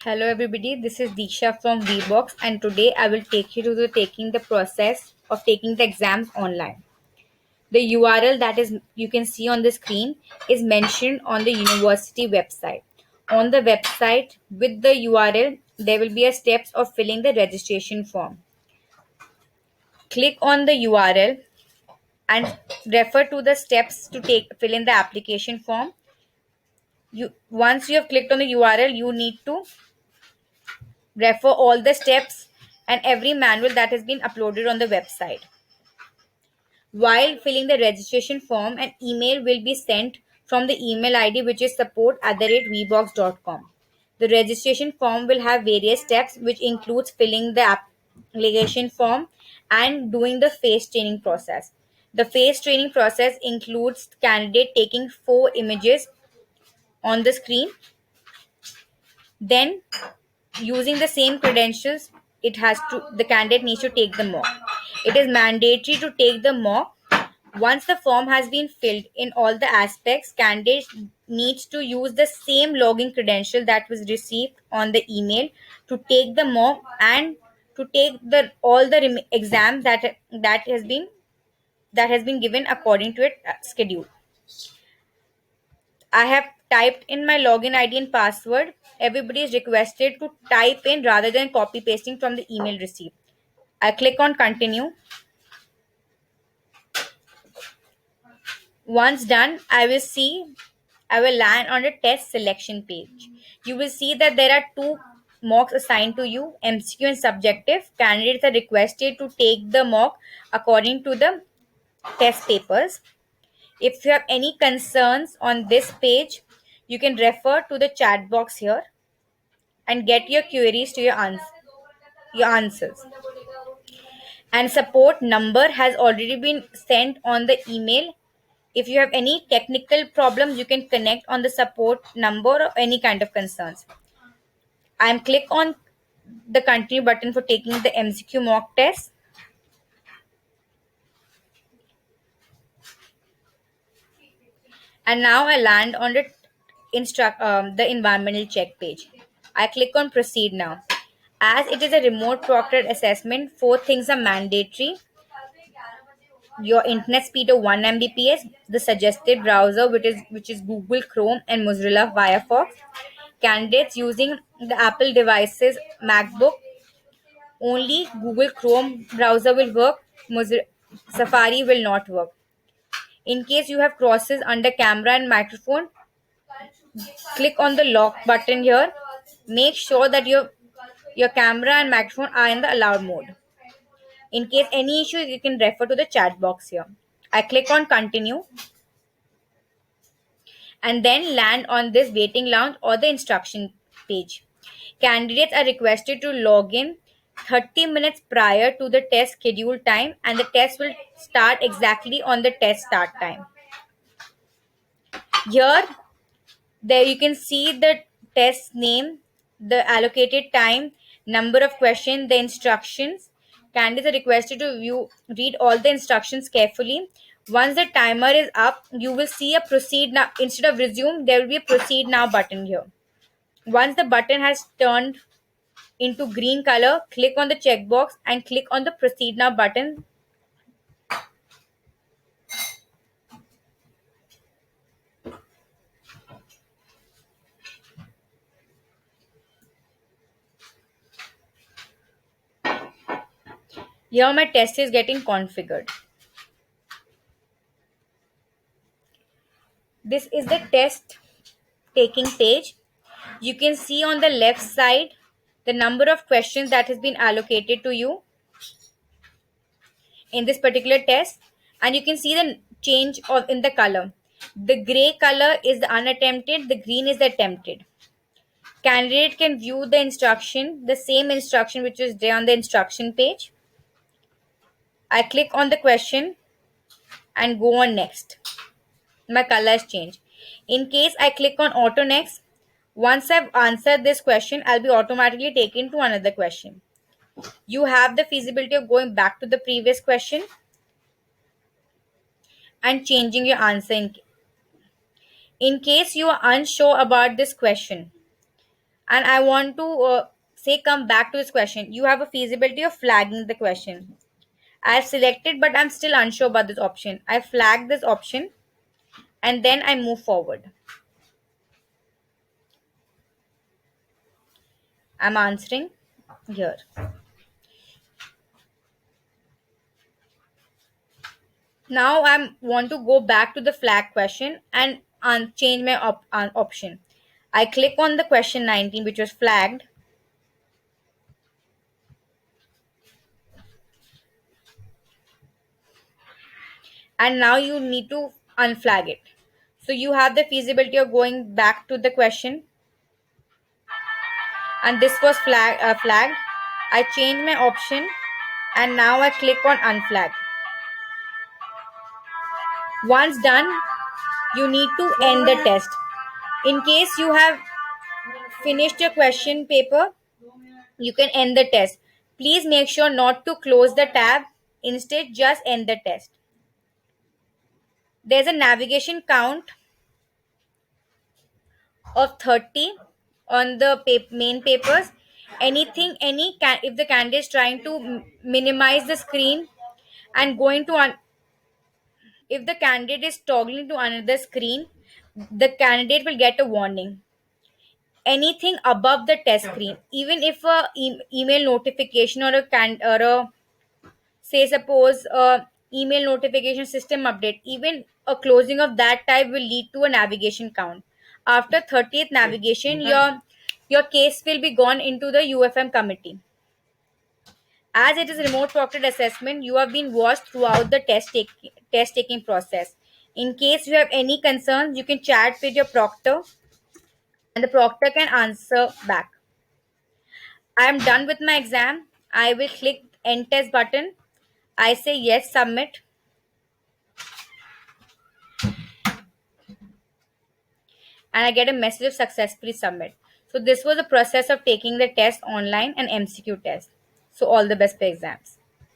Hello everybody, this is Disha from VBox and today I will take you to taking the process of taking the exams online. The URL that is you can see on the screen is mentioned on the university website. On the website with the URL there will be a steps of filling the registration form. Click on the URL and refer to the steps to take fill in the application form. You once you have clicked on the URL you need to refer all the steps and every manual that has been uploaded on the website. While filling the registration form, an email will be sent from the email ID which is support@vbox.com. The registration form will have various steps which includes filling the application form and doing the face training process. The face training process includes candidate taking 4 images on the screen, then using the same credentials the candidate needs to take the mock. It is mandatory to take the mock. Once the form has been filled in all the aspects, candidate needs to use the same login credential that was received on the email to take the mock and to take the all the exams that has been given according to its schedule. I have typed in my login ID and password. Everybody is requested to type in rather than copy pasting from the email received. I click on continue. Once done, I will land on the test selection page. You will see that there are two mocks assigned to you, MCQ and subjective. Candidates are requested to take the mock according to the test papers. If you have any concerns on this page, you can refer to the chat box here and get your queries to your answers. And support number has already been sent on the email. If you have any technical problems, you can connect on the support number or any kind of concerns. I'm click on the continue button for taking the MCQ mock test. And now I land on the environmental check page. I click on proceed now. As it is a remote proctored assessment, 4 things are mandatory: your internet speed of 1 Mbps, the suggested browser which is Google Chrome and Mozilla Firefox. Candidates using the Apple devices, MacBook, only Google Chrome browser will work. Safari will not work. In case you have crosses under camera and microphone, click on the lock button here. Make sure that your camera and microphone are in the allowed mode. In case any issue, you can refer to the chat box here. I click on continue and then land on this waiting lounge or the instruction page. Candidates are requested to log in 30 minutes prior to the test schedule time and the test will start exactly on the test start time. Here, there you can see the test name, the allocated time, number of questions, the instructions. Candidates are requested to read all the instructions carefully. Once the timer is up, you will see a proceed now. Instead of resume, there will be a proceed now button here. Once the button has turned into green color, click on the checkbox and click on the proceed now button. Here my test is getting configured. This is the test taking page. You can see on the left side the number of questions that has been allocated to you in this particular test, and you can see the change of in the color. The gray color is the unattempted, the green is the attempted. Candidate can view the same instruction which is there on the instruction page. I click on the question and go on next. My color has changed. In case I click on auto next, once I've answered this question, I'll be automatically taken to another question. You have the feasibility of going back to the previous question and changing your answer in case you are unsure about this question. and I want to say come back to this question. You have a feasibility of flagging the question. I've selected, but I'm still unsure about this option. I flag this option and then I move forward. I'm answering here. Now I want to go back to the flag question and change my option. I click on the question 19, which was flagged, and now you need to unflag it. So you have the feasibility of going back to the question, and this was flagged. I change my option, and now I click on unflag. Once done, you need to end the test. In case you have finished your question paper, you can end the test. Please make sure not to close the tab. Instead, just end the test. There's a navigation count of 30 on the main papers. Anything, if the candidate is trying to minimize the screen and going to if the candidate is toggling to another screen, the candidate will get a warning. Anything above the test screen, even if a email notification or a say suppose a email notification system update, even a closing of that type will lead to a navigation count. After 30th navigation, your case will be gone into the UFM committee. As it is remote proctored assessment, you have been watched throughout the test taking process. In case you have any concerns, you can chat with your proctor and the proctor can answer back. I am done with my exam. I will click end test button. I say yes, submit, and I get a message of successfully submit. So this was the process of taking the test online and MCQ test. So all the best for exams.